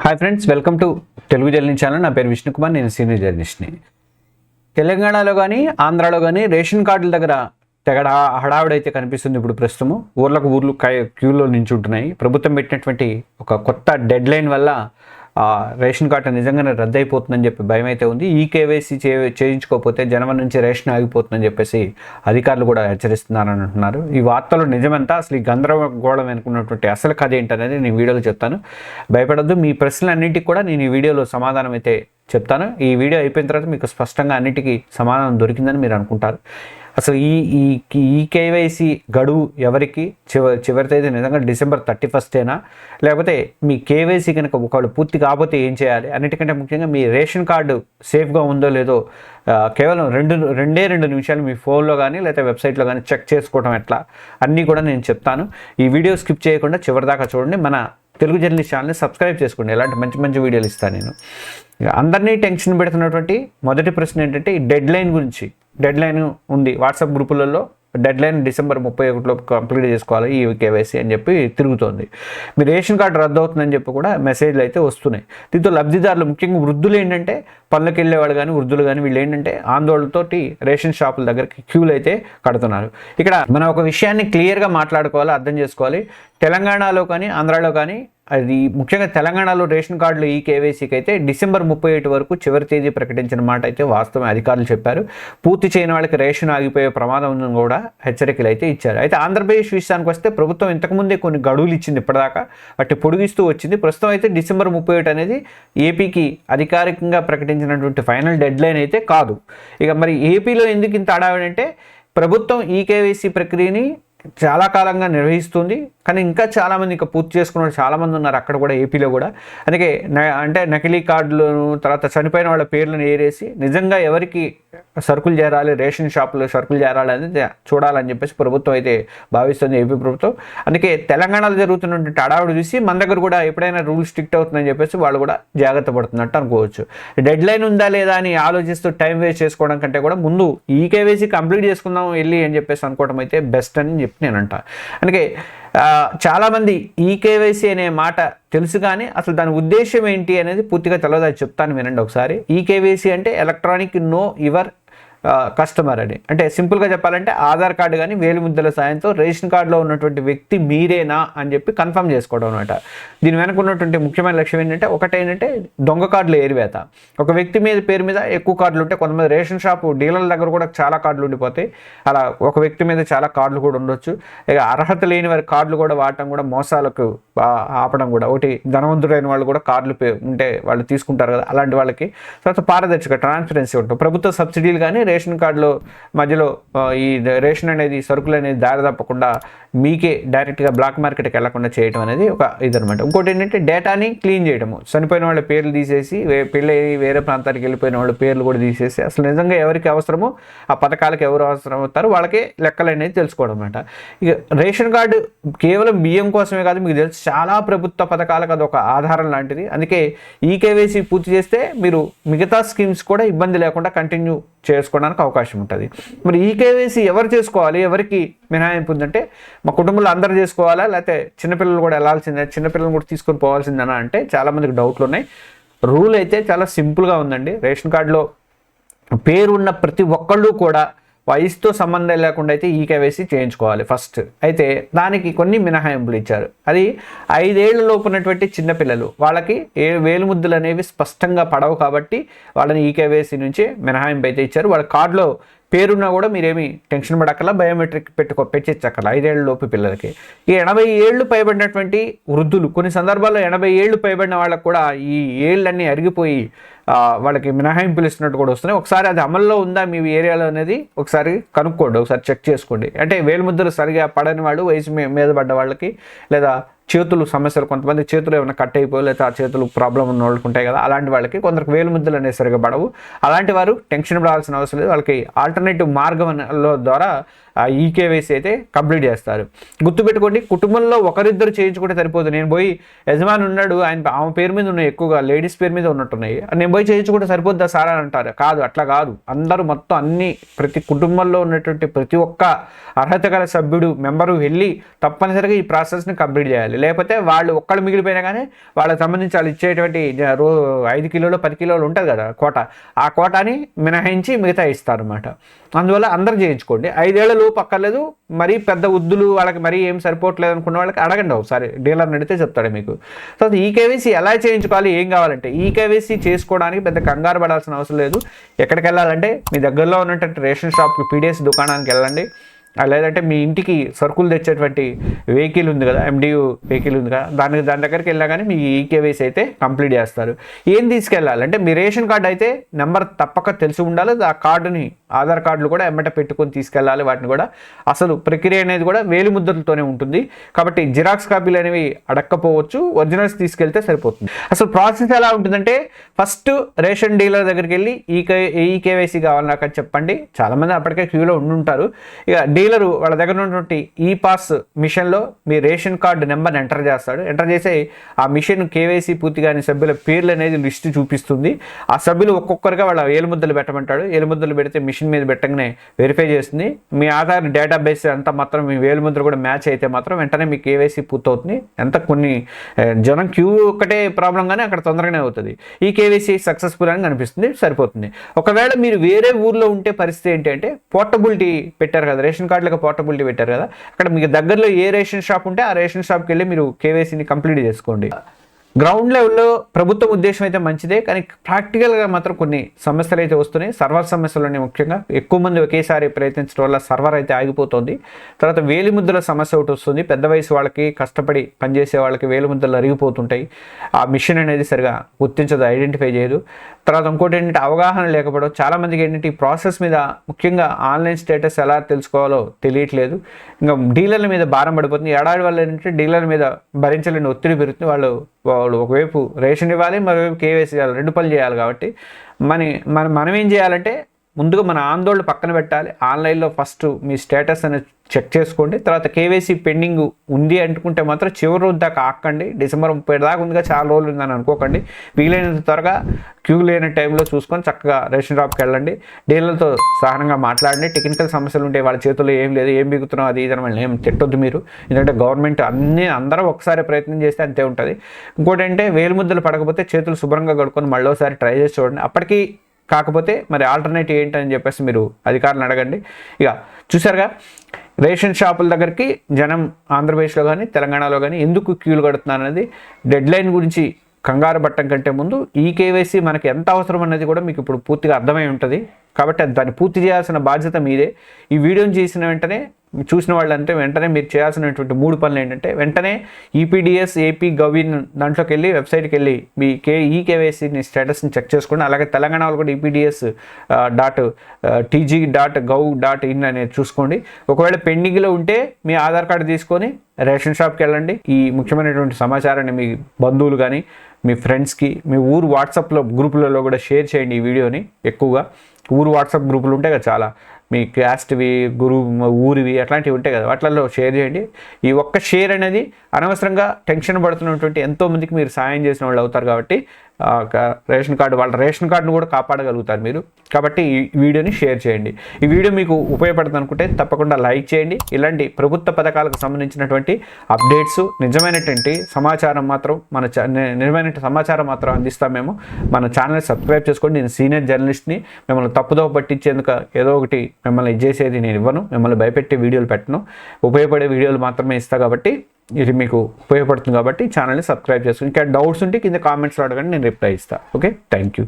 Hi friends, welcome to Telugu journalist channel. నా పేరు విష్ణుకుమార్, నేను సీనియర్ జర్నలిస్ట్ని. తెలంగాణలో కానీ ఆంధ్రాలో కానీ రేషన్ కార్డుల దగ్గర తెగ హడావుడైతే కనిపిస్తుంది. ఇప్పుడు ప్రస్తుతము ఊర్లు క్యూలో నించుంటున్నాయి. ప్రభుత్వం పెట్టినటువంటి ఒక కొత్త డెడ్ లైన్ వల్ల రేషన్ కార్డు నిజంగానే రద్దు అయిపోతుందని చెప్పి భయం అయితే ఉంది. ఈ కేవైసీ చేయించుకోకపోతే జనవరి నుంచి రేషన్ ఆగిపోతుందని చెప్పేసి అధికారులు కూడా హెచ్చరిస్తున్నారని అంటున్నారు. ఈ వార్తలు నిజమంతా, అసలు ఈ గందరగోళం అనుకున్నటువంటి అసలు కథ ఏంటనేది నేను వీడియోలో చెప్తాను. భయపడద్దు. మీ ప్రశ్నలన్నింటికి కూడా నేను ఈ వీడియోలో సమాధానం అయితే చెప్తాను. ఈ వీడియో అయిపోయిన తర్వాత మీకు స్పష్టంగా అన్నిటికీ సమాధానం దొరికిందని మీరు అనుకుంటారు. అసలు ఈ కేవైసీ గడువు ఎవరికి చివరి తేదీ నిజంగా December 31 లేకపోతే మీ కేవైసీ కనుక ఒకళ్ళు పూర్తి కాకపోతే ఏం చేయాలి, అన్నిటికంటే ముఖ్యంగా మీ రేషన్ కార్డు సేఫ్గా ఉందో లేదో కేవలం రెండు నిమిషాలు మీ ఫోన్లో కానీ లేదా వెబ్సైట్లో కానీ చెక్ చేసుకోవడం ఎట్లా అన్నీ కూడా నేను చెప్తాను. ఈ వీడియో స్కిప్ చేయకుండా చివరిదాకా చూడండి. మన తెలుగు జర్నలిస్ట్ ఛానల్ని సబ్స్క్రైబ్ చేసుకోండి. ఇలాంటి మంచి మంచి వీడియోలు ఇస్తాను నేను. అందరినీ టెన్షన్ పెడుతున్నటువంటి మొదటి ప్రశ్న ఏంటంటే ఈ డెడ్ లైన్ గురించి. డెడ్ లైన్ ఉంది వాట్సాప్ గ్రూపులలో. డెడ్ లైన్ December 31 కంప్లీట్ చేసుకోవాలి ఈ కేవైసీ అని చెప్పి తిరుగుతోంది. మీ రేషన్ కార్డు రద్దు అవుతుందని చెప్పి కూడా మెసేజ్లు అయితే వస్తున్నాయి. దీంతో లబ్ధిదారులు, ముఖ్యంగా వృద్ధులు ఏంటంటే, పనులకు వెళ్ళేవాళ్ళు కానీ వృద్ధులు కానీ వీళ్ళు ఏంటంటే ఆందోళనతోటి రేషన్ షాపుల దగ్గరికి క్యూలు అయితే కడుతున్నారు. ఇక్కడ మనం ఒక విషయాన్ని క్లియర్గా మాట్లాడుకోవాలి, అర్థం చేసుకోవాలి. తెలంగాణలో కానీ ఆంధ్రాలో కానీ, అది ముఖ్యంగా తెలంగాణలో రేషన్ కార్డులు ఈ కేవైసీకి అయితే December 31 వరకు చివరి తేదీ ప్రకటించిన మాట అయితే వాస్తవం, అధికారులు చెప్పారు. పూర్తి చేయని వాళ్ళకి రేషన్ ఆగిపోయే ప్రమాదం ఉందని కూడా హెచ్చరికలు అయితే ఇచ్చారు. అయితే ఆంధ్రప్రదేశ్ విషయానికి వస్తే ప్రభుత్వం ఇంతకుముందే కొన్ని గడువులు ఇచ్చింది, ఇప్పటిదాకా వాటి పొడిగిస్తూ వచ్చింది. ప్రస్తుతం అయితే December 31 అనేది ఏపీకి అధికారికంగా ప్రకటించినటువంటి ఫైనల్ డెడ్ లైన్ అయితే కాదు. ఇక మరి ఏపీలో ఎందుకు ఇంత అడావిడంటే, ప్రభుత్వం ఈ కేవైసీ ప్రక్రియని చాలా కాలంగా నిర్వహిస్తుంది, కానీ ఇంకా చాలామంది ఇంకా పూర్తి చేసుకున్న వాళ్ళు చాలామంది ఉన్నారు అక్కడ కూడా, ఏపీలో కూడా. అందుకే అంటే నకిలీ కార్డులను, తర్వాత చనిపోయిన వాళ్ళ పేర్లను ఏరేసి నిజంగా ఎవరికి సరుకులు చేరాలి, రేషన్ షాపులో సరుకులు చేరాలి అనేది చూడాలని చెప్పేసి ప్రభుత్వం అయితే భావిస్తుంది, ఏపీ ప్రభుత్వం. అందుకే తెలంగాణలో జరుగుతున్నటువంటి అడావుడు చూసి మన దగ్గర కూడా ఎప్పుడైనా రూల్ స్ట్రిక్ట్ అవుతుందని చెప్పేసి వాళ్ళు కూడా జాగ్రత్త పడుతున్నట్టు అనుకోవచ్చు. డెడ్ లైన్ ఉందా లేదా అని ఆలోచిస్తూ టైం వేస్ట్ చేసుకోవడం కంటే కూడా ముందు ఈ కేవైసీ కంప్లీట్ చేసుకుందాం వెళ్ళి అని చెప్పేసి అనుకోవడం అయితే బెస్ట్ అని చెప్పి నేను అంటా. అందుకే చాలామంది ఈ కేవైసీ అనే మాట తెలుసు, కానీ అసలు దాని ఉద్దేశం ఏంటి అనేది పూర్తిగా తెలియదు. అది చెప్తాను, వినండి ఒకసారి. ఈ కేవైసీ అంటే ఎలక్ట్రానిక్ నో యువర్ కస్టమర్ అని. అంటే సింపుల్గా చెప్పాలంటే ఆధార్ కార్డు కానీ వేలిముద్రల సాయంతో రేషన్ కార్డులో ఉన్నటువంటి వ్యక్తి మీరేనా అని చెప్పి కన్ఫర్మ్ చేసుకోవడం అనమాట. దీని వెనక ఉన్నటువంటి ముఖ్యమైన లక్ష్యం ఏంటంటే, ఒకటేంటంటే దొంగ కార్డులు ఏరివేత. ఒక వ్యక్తి పేరు మీద ఎక్కువ కార్డులు ఉంటే, కొంతమంది రేషన్ షాపు డీలర్ల దగ్గర కూడా చాలా కార్డులు ఉండిపోతాయి. అలా ఒక వ్యక్తి మీద చాలా కార్డులు కూడా ఉండొచ్చు. ఇక అర్హత లేని వారి కార్డులు కూడా వాడటం కూడా మోసాలకు ఆపడం కూడా. ఒకటి ధనవంతుడైన వాళ్ళు కూడా కార్డులు ఉంటే వాళ్ళు తీసుకుంటారు కదా, అలాంటి వాళ్ళకి. తర్వాత పారదర్శక ట్రాన్స్పరెన్సీ ఉంటుంది. ప్రభుత్వ సబ్సిడీలు కానీ రేషన్ కార్డులో మధ్యలో ఈ రేషన్ అనేది, సరుకులు అనేది దారి తప్పకుండా మీకే డైరెక్ట్గా బ్లాక్ మార్కెట్కి వెళ్లకుండా చేయడం అనేది ఒక ఇదనమాట. ఇంకోటి ఏంటంటే డేటాని క్లీన్ చేయడము. చనిపోయిన వాళ్ళ పేర్లు తీసేసి, పెళ్ళి వేరే ప్రాంతానికి వెళ్ళిపోయిన వాళ్ళ పేర్లు కూడా తీసేసి, అసలు నిజంగా ఎవరికి అవసరమో ఆ పథకాలకు ఎవరు అవసరం అవుతారో వాళ్ళకే లెక్కలు అనేది తెలుసుకోవడం అనమాట. ఇక రేషన్ కార్డు కేవలం బియ్యం కోసమే కాదు, మీకు తెలుసు చాలా ప్రభుత్వ పథకాలకు అది ఒక ఆధారం లాంటిది. అందుకే ఈ కేవైసీ పూర్తి చేస్తే మీరు మిగతా స్కీమ్స్ కూడా ఇబ్బంది లేకుండా కంటిన్యూ చేసుకోవడానికి అవకాశం ఉంటుంది. మరి ఈ కేవైసీ ఎవరు చేసుకోవాలి, ఎవరికి మినహాయింపు ఉందంటే, మా కుటుంబంలో అందరూ చేసుకోవాలా, లేకపోతే చిన్నపిల్లలు కూడా వెళ్ళాల్సిందే, చిన్నపిల్లలు కూడా తీసుకొని పోవాల్సిందేనా అంటే చాలామందికి డౌట్లు ఉన్నాయి. రూల్ అయితే చాలా సింపుల్గా ఉందండి. రేషన్ కార్డులో పేరున్న ప్రతి ఒక్కళ్ళు కూడా వయసుతో సంబంధం లేకుండా అయితే ఈ కేవైసీ చేయించుకోవాలి ఫస్ట్. అయితే దానికి కొన్ని మినహాయింపులు ఇచ్చారు. అది 5 ఏళ్ల లోపు ఉన్నటువంటి చిన్నపిల్లలు, వాళ్ళకి వేలుముద్దులు అనేవి స్పష్టంగా పడవు కాబట్టి వాళ్ళని ఈ కేవైసీ నుంచి మినహాయింపు అయితే ఇచ్చారు. వాళ్ళ కార్డులో పేరున్నా కూడా మీరేమి టెన్షన్ పడక్కల, బయోమెట్రిక్ పెట్టించక్కల 5 ఏళ్ల లోపు పిల్లలకి. ఈ 80 ఏళ్ళు పైబడినటువంటి వృద్ధులు, కొన్ని సందర్భాల్లో 80 ఏళ్ళు పైబడిన వాళ్ళకు కూడా ఈ ఏళ్ళన్నీ అరిగిపోయి వాళ్ళకి మినహాయింపులు ఇస్తున్నట్టు కూడా వస్తున్నాయి. ఒకసారి అది అమల్లో ఉందా మీ ఏరియాలో అనేది ఒకసారి కనుక్కోండి, ఒకసారి చెక్ చేసుకోండి. అంటే వేలుముద్రలు సరిగా పడని వాళ్ళు, వయసు మీద పడ్డ వాళ్ళకి, లేదా చేతులు సమస్యలు, కొంతమంది చేతులు ఏమైనా కట్ అయిపోయి లేదా ఆ చేతులు ప్రాబ్లం ఉన్న వాళ్ళకి ఉంటాయి కదా, అలాంటి వాళ్ళకి కొందరికి వేలుముద్రలు అనేది సరిగా పడవు. అలాంటి వారు టెన్షన్ పడాల్సిన అవసరం లేదు. వాళ్ళకి ఆల్టర్నేటివ్ మార్గంలో ద్వారా ఈకేవైసీ అయితే కంప్లీట్ చేస్తారు. గుర్తుపెట్టుకోండి, కుటుంబంలో ఒకరిద్దరు చేయించుకుంటే సరిపోదు. నేను పోయి యజమాని ఉన్నాడు, ఆమె పేరు మీద ఉన్నాయి, ఎక్కువగా లేడీస్ పేరు మీద ఉన్నట్టున్నాయి, నేను పోయి చేయించుకుంటే సరిపోద్దా సార్ అని అంటారు. కాదు, అట్లా కాదు. అందరూ మొత్తం ప్రతి కుటుంబంలో ఉన్నటువంటి ప్రతి ఒక్క అర్హత గల సభ్యుడు మెంబరు వెళ్ళి తప్పనిసరిగా ఈ ప్రాసెస్ని కంప్లీట్ చేయాలి. లేకపోతే వాళ్ళు ఒక్కళ్ళు మిగిలిపోయినా కానీ వాళ్ళకి సంబంధించి వాళ్ళు ఇచ్చేటువంటి 5 కిలోలు 10 కిలోలు ఉంటుంది కదా కోట, ఆ కోటాని మినహాయించి మిగతా ఇస్తారు అనమాట. అందువల్ల అందరూ చేయించుకోండి. 5 ఏళ్ల లోపు అక్కర్లేదు. మరీ పెద్ద వృద్ధులు వాళ్ళకి మరీ ఏం సరిపోవట్లేదు అనుకున్న వాళ్ళకి అడగండి ఒకసారి, డీలర్ని అడిగితే చెప్తాడు మీకు. సో ఈకేవైసీ ఎలా చేయించుకోవాలి, ఏం కావాలంటే ఈకేవైసీ చేసుకోవడానికి పెద్ద కంగారు పడాల్సిన అవసరం లేదు. ఎక్కడికి వెళ్ళాలంటే మీ దగ్గరలో ఉన్నటువంటి రేషన్ షాప్కి, పీడిఎస్ దుకాణానికి వెళ్ళండి. లేదంటే మీ ఇంటికి సరుకులు తెచ్చేటువంటి వెహికల్ ఉంది కదా, ఎండియు వెహికల్ ఉంది కదా, దాని దగ్గరికి వెళ్ళా కానీ మీ ఈకేవైసీ అయితే కంప్లీట్ చేస్తారు. ఏం తీసుకెళ్ళాలంటే మీ రేషన్ కార్డు అయితే నెంబర్ తప్పక తెలిసి ఉండాలి. ఆ కార్డుని, ఆధార్ కార్డులు కూడా ఎమ్మట పెట్టుకొని తీసుకెళ్ళాలి. వాటిని కూడా అసలు ప్రక్రియ అనేది కూడా వేలిముద్రలతోనే ఉంటుంది. కాబట్టి జిరాక్స్ కాపీలు అనేవి అడక్కపోవచ్చు, ఒరిజినల్స్ తీసుకెళ్తే సరిపోతుంది. అసలు ప్రాసెస్ ఎలా ఉంటుందంటే, ఫస్ట్ రేషన్ డీలర్ దగ్గరికి వెళ్ళి ఈకేవైసీ కావాలి నాకు అని చెప్పండి. చాలామంది అప్పటికే క్యూలో ఉండుంటారు. ఇక డీలరు వాళ్ళ దగ్గర ఉన్నటువంటి ఈ పాస్ మిషన్లో మీ రేషన్ కార్డు నెంబర్ని ఎంటర్ చేస్తాడు. ఎంటర్ చేసి ఆ మిషన్ కేవైసీ పూర్తి కాని సభ్యుల పేర్లు అనేది లిస్టు చూపిస్తుంది. ఆ సభ్యులు ఒక్కొక్కరుగా వాళ్ళ ఏలుముద్దలు పెట్టమంటాడు. ఏలుముద్దలు పెడితే మిషన్ మీద పెట్టగానే వెరిఫై చేస్తుంది. మీ ఆధార్ డేటాబేస్ అంతా మాత్రం మీ వేలుముద్ర కూడా మ్యాచ్ అయితే మాత్రం వెంటనే మీ కేవైసీ పూర్తవుతుంది. కొన్ని జనం క్యూ ఒక్కటే ప్రాబ్లం కానీ అక్కడ తొందరగానే అవుతుంది. ఈ కేవైసీ సక్సెస్ఫుల్ అని కనిపిస్తుంది, సరిపోతుంది. ఒకవేళ మీరు వేరే ఊర్లో ఉంటే పరిస్థితి ఏంటి అంటే, పోర్టబిలిటీ పెట్టారు కదా, రేషన్ కార్డులకు పోర్టబిలిటీ పెట్టారు కదా, అక్కడ మీకు దగ్గరలో ఏ రేషన్ షాప్ ఉంటే ఆ రేషన్ షాప్కి వెళ్ళి మీరు కేవైసీని కంప్లీట్ చేసుకోండి. గ్రౌండ్ లెవెల్లో ప్రభుత్వం ఉద్దేశం అయితే మంచిదే, కానీ ప్రాక్టికల్గా మాత్రం కొన్ని సమస్యలు అయితే వస్తున్నాయి. సర్వర్ సమస్యలు ముఖ్యంగా ఎక్కువ మంది ఒకేసారి ప్రయత్నించడం వల్ల సర్వర్ అయితే ఆగిపోతుంది. తర్వాత వేలిముద్రల సమస్య ఒకటి వస్తుంది. పెద్ద వయసు వాళ్ళకి, కష్టపడి పనిచేసే వాళ్ళకి వేలిముద్రలు అరిగిపోతుంటాయి. ఆ మిషన్ అనేది సరిగా గుర్తించదు, ఐడెంటిఫై చేయదు. తర్వాత ఇంకోటి ఏంటంటే అవగాహన లేకపోవడం. చాలామందికి ఏంటంటే ఈ ప్రాసెస్ మీద, ముఖ్యంగా ఆన్లైన్ స్టేటస్ ఎలా తెలుసుకోవాలో తెలియట్లేదు. ఇంకా డీలర్ల మీద భారం పడిపోతుంది. ఏడాది వల్ల ఏంటంటే డీలర్ల మీద భరించలేని ఒత్తిడి పెరుగుతుంది. వాళ్ళు ఒకవైపు రేషన్ ఇవ్వాలి, మరోవైపు కేవైసీ ఇవ్వాలి, 2 పనులు చేయాలి. కాబట్టి మనం ఏం చేయాలంటే, ముందుగా మన ఆందోళన పక్కన పెట్టాలి. ఆన్లైన్లో ఫస్ట్ మీ స్టేటస్ అనేది చెక్ చేసుకోండి. తర్వాత కేవైసీ పెండింగ్ ఉంది అనుకుంటే మాత్రం చివరి రోజు దాకా ఆకండి. డిసెంబర్ 30 దాకా ఉందిగా, చాలా రోజులు ఉందని అనుకోకండి. వీలైనంత త్వరగా క్యూ లేని టైంలో చూసుకొని చక్కగా రేషన్ షాప్కి వెళ్ళండి. డీలర్లతో సహనంగా మాట్లాడండి. టెక్నికల్ సమస్యలు ఉంటే వాళ్ళ చేతుల్లో ఏం లేదు, ఏం బిగుతున్నాం అది ఇది అని ఏం తిట్టొద్దు మీరు. ఎందుకంటే గవర్నమెంట్ అందరూ ఒకసారి ప్రయత్నం చేస్తే అంతే ఉంటుంది. ఇంకోటి అంటే వేలిముద్రలు పడకపోతే చేతులు శుభ్రంగా కడుక్కొని మళ్ళీ ఒకసారి ట్రై చేసి చూడండి. అప్పటికి కాకపోతే మరి ఆల్టర్నేటివ్ ఏంటని చెప్పేసి మీరు అధికారులను అడగండి. ఇక చూసారుగా, రేషన్ షాపుల దగ్గరికి జనం ఆంధ్రప్రదేశ్లో కానీ తెలంగాణలో కానీ ఎందుకు క్యూలు కడుతున్నారు అనేది, డెడ్ లైన్ గురించి కంగారు పట్టడం కంటే ముందు ఈ కేవైసీ మనకి ఎంత అవసరం అనేది కూడా మీకు ఇప్పుడు పూర్తిగా అర్థమై ఉంటుంది. కాబట్టి దాన్ని పూర్తి చేయాల్సిన బాధ్యత మీదే. ఈ వీడియోని చేసిన వెంటనే చూసిన వాళ్ళంటే వెంటనే మీరు చేయాల్సినటువంటి 3 పనులు ఏంటంటే, వెంటనే ఈపీడిఎస్ ఏపీ గవిన్ దాంట్లోకి వెళ్ళి వెబ్సైట్కి వెళ్ళి మీ ఈకేవైసీని స్టేటస్ని చెక్ చేసుకోండి. అలాగే తెలంగాణ వాళ్ళు కూడా EPDS.tg.gov.in అనేది చూసుకోండి. ఒకవేళ పెండింగ్లో ఉంటే మీ ఆధార్ కార్డు తీసుకొని రేషన్ షాప్కి వెళ్ళండి. ఈ ముఖ్యమైనటువంటి సమాచారాన్ని మీ బంధువులు కానీ, మీ ఫ్రెండ్స్కి, మీ ఊరు వాట్సాప్లో గ్రూపులలో కూడా షేర్ చేయండి. ఈ వీడియోని ఎక్కువగా ఊరు వాట్సాప్ గ్రూపులు ఉంటాయి కదా, చాలా మీ క్యాస్ట్వి, ఊరివి అట్లాంటివి ఉంటాయి కదా, వాటిల్లో షేర్ చేయండి. ఈ ఒక్క షేర్ అనేది అనవసరంగా టెన్షన్ పడుతున్నటువంటి ఎంతోమందికి మీరు సాయం చేసిన వాళ్ళు అవుతారు. కాబట్టి రేషన్ కార్డు, వాళ్ళ రేషన్ కార్డును కూడా కాపాడగలుగుతారు మీరు. కాబట్టి ఈ వీడియోని షేర్ చేయండి. ఈ వీడియో మీకు ఉపయోగపడుతుంది అనుకుంటే తప్పకుండా లైక్ చేయండి. ఇలాంటి ప్రభుత్వ పథకాలకు సంబంధించినటువంటి అప్డేట్స్, నిజమైనటువంటి సమాచారం మాత్రం నిజమైన సమాచారం మాత్రం అందిస్తాం మేము. మన ఛానల్ సబ్స్క్రైబ్ చేసుకోండి. నేను సీనియర్ జర్నలిస్ట్ని. మిమ్మల్ని తప్పుదో పట్టించేందుకు ఏదో ఒకటి మిమ్మల్ని చేసేది నేను ఇవ్వను. మిమ్మల్ని భయపెట్టే వీడియోలు పెట్టను. ఉపయోగపడే వీడియోలు మాత్రమే ఇస్తా. కాబట్టి ఇది మీకు ఉపయోగపడుతుంది. కాబట్టి ఛానల్ని సబ్స్క్రైబ్ చేసుకుని ఇంకా డౌట్స్ ఉంటే కింద కామెంట్స్లో అడగండి, నేను రిప్లై ఇస్తాను. Okay, thank you.